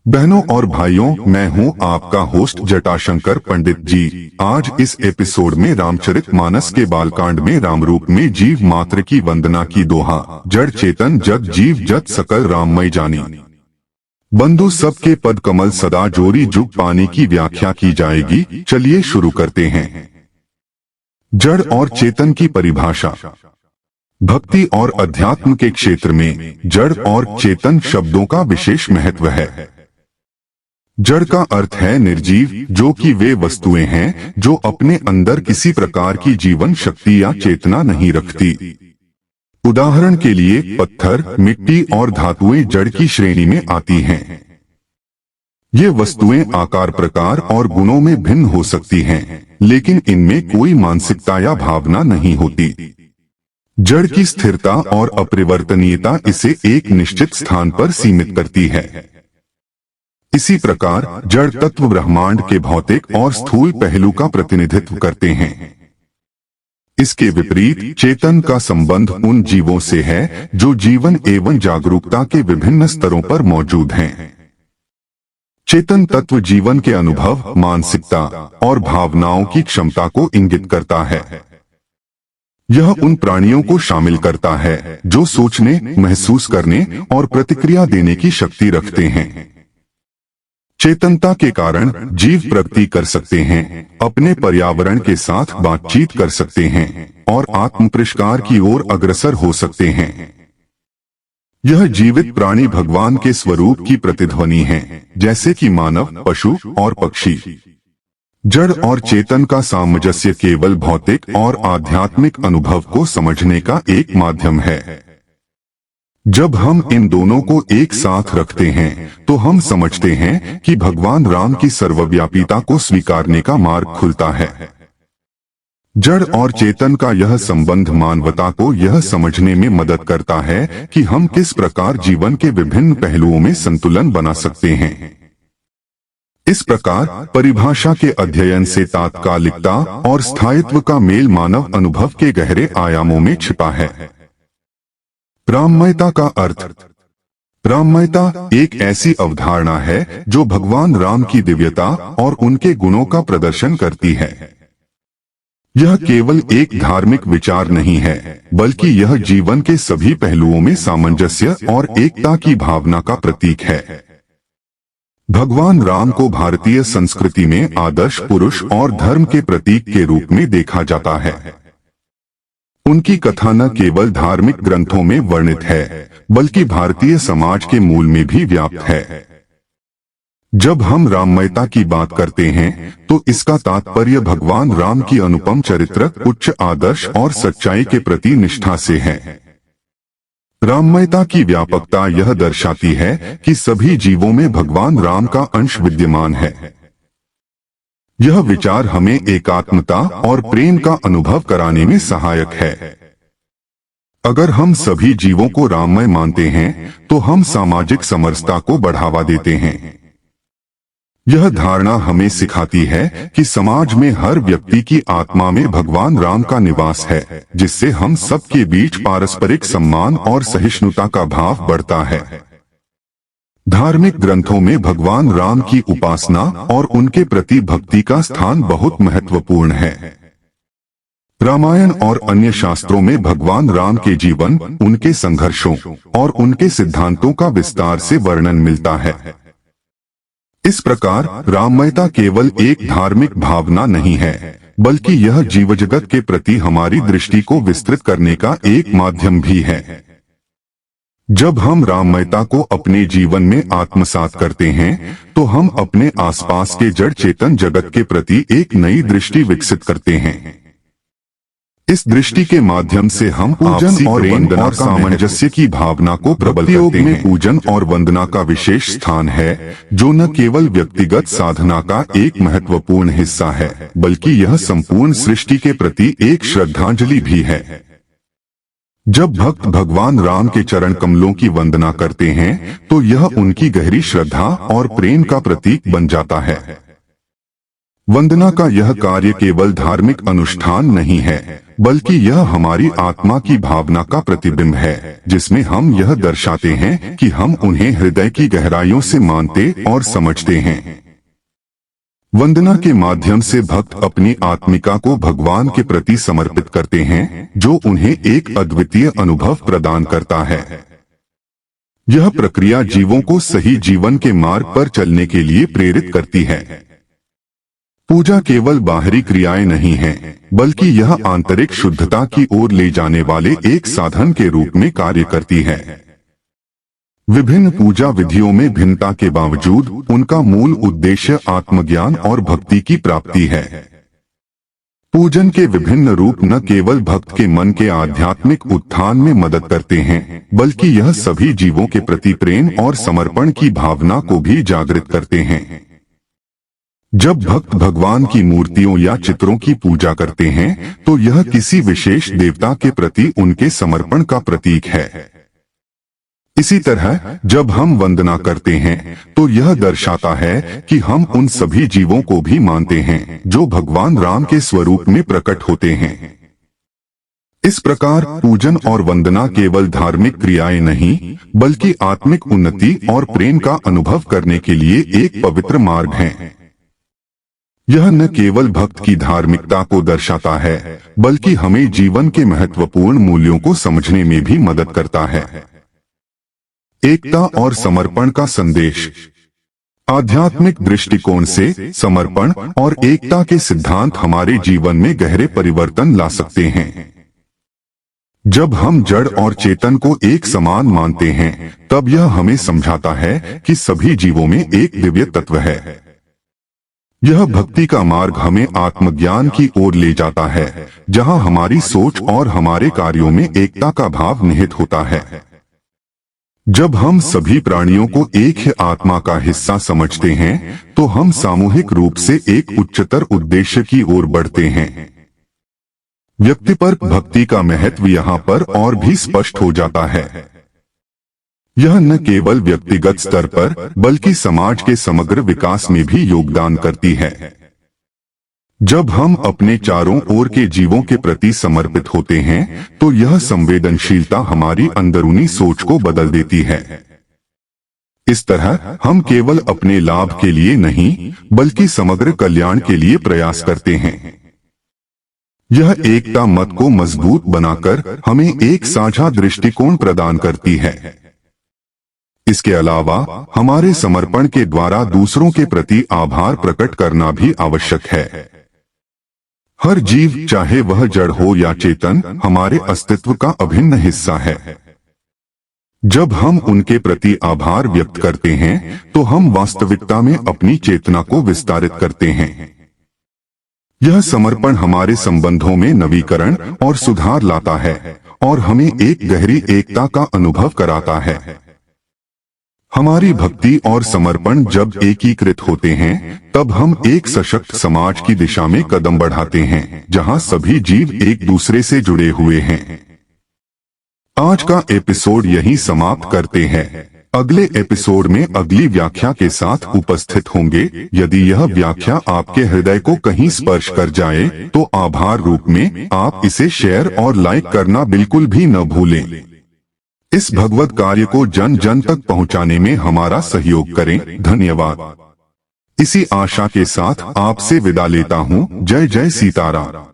बहनों और भाइयों, मैं हूं आपका होस्ट जटाशंकर पंडित जी। आज इस एपिसोड में रामचरितमानस के बालकांड में रामरूप में जीव मात्र की वंदना की दोहा, जड़ चेतन जग जीव जत सकल राममय जानी। बंधु सबके पद कमल सदा जोरी जुग पानी की व्याख्या की जाएगी। चलिए शुरू करते हैं। जड़ और चेतन की परिभाषा। भक्ति और अध्यात्म के क्षेत्र में जड़ और चेतन शब्दों का विशेष महत्व है। जड़ का अर्थ है निर्जीव, जो कि वे वस्तुएं हैं जो अपने अंदर किसी प्रकार की जीवन शक्ति या चेतना नहीं रखती। उदाहरण के लिए पत्थर, मिट्टी और धातुएं जड़ की श्रेणी में आती हैं। ये वस्तुएं आकार, प्रकार और गुणों में भिन्न हो सकती हैं, लेकिन इनमें कोई मानसिकता या भावना नहीं होती। जड़ की स्थिरता और अपरिवर्तनीयता इसे एक निश्चित स्थान पर सीमित करती है। इसी प्रकार जड़ तत्व ब्रह्मांड के भौतिक और स्थूल पहलू का प्रतिनिधित्व करते हैं। इसके विपरीत चेतन का संबंध उन जीवों से है जो जीवन एवं जागरूकता के विभिन्न स्तरों पर मौजूद हैं। चेतन तत्व जीवन के अनुभव, मानसिकता और भावनाओं की क्षमता को इंगित करता है। यह उन प्राणियों को शामिल करता है जो सोचने, महसूस करने और प्रतिक्रिया देने की शक्ति रखते हैं। चेतनता के कारण जीव प्रगति कर सकते हैं, अपने पर्यावरण के साथ बातचीत कर सकते हैं और आत्म परिष्कार की ओर अग्रसर हो सकते हैं। यह जीवित प्राणी भगवान के स्वरूप की प्रतिध्वनि है, जैसे कि मानव, पशु और पक्षी। जड़ और चेतन का सामंजस्य केवल भौतिक और आध्यात्मिक अनुभव को समझने का एक माध्यम है। जब हम इन दोनों को एक साथ रखते हैं तो हम समझते हैं कि भगवान राम की सर्वव्यापीता को स्वीकारने का मार्ग खुलता है। जड़ और चेतन का यह संबंध मानवता को यह समझने में मदद करता है कि हम किस प्रकार जीवन के विभिन्न पहलुओं में संतुलन बना सकते हैं। इस प्रकार परिभाषा के अध्ययन से तात्कालिकता और स्थायित्व का मेल मानव अनुभव के गहरे आयामों में छिपा है। राममयता का अर्थ। राममयता एक ऐसी अवधारणा है जो भगवान राम की दिव्यता और उनके गुणों का प्रदर्शन करती है। यह केवल एक धार्मिक विचार नहीं है, बल्कि यह जीवन के सभी पहलुओं में सामंजस्य और एकता की भावना का प्रतीक है। भगवान राम को भारतीय संस्कृति में आदर्श पुरुष और धर्म के प्रतीक के रूप में देखा जाता है। उनकी कथा न केवल धार्मिक ग्रंथों में वर्णित है, बल्कि भारतीय समाज के मूल में भी व्याप्त है। जब हम राममयता की बात करते हैं तो इसका तात्पर्य भगवान राम की अनुपम चरित्र, उच्च आदर्श और सच्चाई के प्रति निष्ठा से है। राममयता की व्यापकता यह दर्शाती है कि सभी जीवों में भगवान राम का अंश विद्यमान है। यह विचार हमें एकात्मता और प्रेम का अनुभव कराने में सहायक है। अगर हम सभी जीवों को राममय मानते हैं तो हम सामाजिक समरसता को बढ़ावा देते हैं। यह धारणा हमें सिखाती है कि समाज में हर व्यक्ति की आत्मा में भगवान राम का निवास है, जिससे हम सबके बीच पारस्परिक सम्मान और सहिष्णुता का भाव बढ़ता है। धार्मिक ग्रंथों में भगवान राम की उपासना और उनके प्रति भक्ति का स्थान बहुत महत्वपूर्ण है। रामायण और अन्य शास्त्रों में भगवान राम के जीवन, उनके संघर्षों और उनके सिद्धांतों का विस्तार से वर्णन मिलता है। इस प्रकार राममयता केवल एक धार्मिक भावना नहीं है, बल्कि यह जीवजगत के प्रति हमारी दृष्टि को विस्तृत करने का एक माध्यम भी है। जब हम राममयता को अपने जीवन में आत्मसात करते हैं तो हम अपने आसपास के जड़ चेतन जगत के प्रति एक नई दृष्टि विकसित करते हैं। इस दृष्टि के माध्यम से हम पूजन और वंदना का सामंजस्य की भावना को प्रबल करते हैं। पूजन और वंदना का विशेष स्थान है, जो न केवल व्यक्तिगत साधना का एक महत्वपूर्ण हिस्सा है, बल्कि यह संपूर्ण सृष्टि के प्रति एक श्रद्धांजलि भी है। जब भक्त भगवान राम के चरण कमलों की वंदना करते हैं तो यह उनकी गहरी श्रद्धा और प्रेम का प्रतीक बन जाता है। वंदना का यह कार्य केवल धार्मिक अनुष्ठान नहीं है, बल्कि यह हमारी आत्मा की भावना का प्रतिबिंब है, जिसमें हम यह दर्शाते हैं कि हम उन्हें हृदय की गहराइयों से मानते और समझते हैं। वंदना के माध्यम से भक्त अपनी आत्मिका को भगवान के प्रति समर्पित करते हैं, जो उन्हें एक अद्वितीय अनुभव प्रदान करता है। यह प्रक्रिया जीवों को सही जीवन के मार्ग पर चलने के लिए प्रेरित करती है। पूजा केवल बाहरी क्रियाएं नहीं है, बल्कि यह आंतरिक शुद्धता की ओर ले जाने वाले एक साधन के रूप में कार्य करती है। विभिन्न पूजा विधियों में भिन्नता के बावजूद उनका मूल उद्देश्य आत्मज्ञान और भक्ति की प्राप्ति है। पूजन के विभिन्न रूप न केवल भक्त के मन के आध्यात्मिक उत्थान में मदद करते हैं, बल्कि यह सभी जीवों के प्रति प्रेम और समर्पण की भावना को भी जागृत करते हैं। जब भक्त भगवान की मूर्तियों या चित्रों की पूजा करते हैं, तो यह किसी विशेष देवता के प्रति उनके समर्पण का प्रतीक है। इसी तरह जब हम वंदना करते हैं, तो यह दर्शाता है कि हम उन सभी जीवों को भी मानते हैं जो भगवान राम के स्वरूप में प्रकट होते हैं। इस प्रकार पूजन और वंदना केवल धार्मिक क्रियाएं नहीं, बल्कि आत्मिक उन्नति और प्रेम का अनुभव करने के लिए एक पवित्र मार्ग है। यह न केवल भक्त की धार्मिकता को दर्शाता है, बल्कि हमें जीवन के महत्वपूर्ण मूल्यों को समझने में भी मदद करता है। एकता और समर्पण का संदेश। आध्यात्मिक दृष्टिकोण से समर्पण और एकता के सिद्धांत हमारे जीवन में गहरे परिवर्तन ला सकते हैं। जब हम जड़ और चेतन को एक समान मानते हैं, तब यह हमें समझाता है कि सभी जीवों में एक दिव्य तत्व है। यह भक्ति का मार्ग हमें आत्मज्ञान की ओर ले जाता है, जहां हमारी सोच और हमारे कार्यों में एकता का भाव निहित होता है। जब हम सभी प्राणियों को एक ही आत्मा का हिस्सा समझते हैं, तो हम सामूहिक रूप से एक उच्चतर उद्देश्य की ओर बढ़ते हैं। व्यक्तिपरक भक्ति का महत्व यहाँ पर और भी स्पष्ट हो जाता है। यह न केवल व्यक्तिगत स्तर पर, बल्कि समाज के समग्र विकास में भी योगदान करती है। जब हम अपने चारों ओर के जीवों के प्रति समर्पित होते हैं, तो यह संवेदनशीलता हमारी अंदरूनी सोच को बदल देती है। इस तरह हम केवल अपने लाभ के लिए नहीं, बल्कि समग्र कल्याण के लिए प्रयास करते हैं। यह एकता मत को मजबूत बनाकर हमें एक साझा दृष्टिकोण प्रदान करती है। इसके अलावा हमारे समर्पण के द्वारा दूसरों के प्रति आभार प्रकट करना भी आवश्यक है। हर जीव, चाहे वह जड़ हो या चेतन, हमारे अस्तित्व का अभिन्न हिस्सा है। जब हम उनके प्रति आभार व्यक्त करते हैं, तो हम वास्तविकता में अपनी चेतना को विस्तारित करते हैं। यह समर्पण हमारे संबंधों में नवीकरण और सुधार लाता है और हमें एक गहरी एकता का अनुभव कराता है। हमारी भक्ति और समर्पण जब एकीकृत होते हैं, तब हम एक सशक्त समाज की दिशा में कदम बढ़ाते हैं, जहां सभी जीव एक दूसरे से जुड़े हुए हैं। आज का एपिसोड यहीं समाप्त करते हैं। अगले एपिसोड में अगली व्याख्या के साथ उपस्थित होंगे। यदि यह व्याख्या आपके हृदय को कहीं स्पर्श कर जाए, तो आभार रूप में आप इसे शेयर और लाइक करना बिल्कुल भी न भूलें। इस भगवत कार्य को जन जन तक पहुंचाने में हमारा सहयोग करें। धन्यवाद। इसी आशा के साथ आपसे विदा लेता हूं। जय जय सीताराम।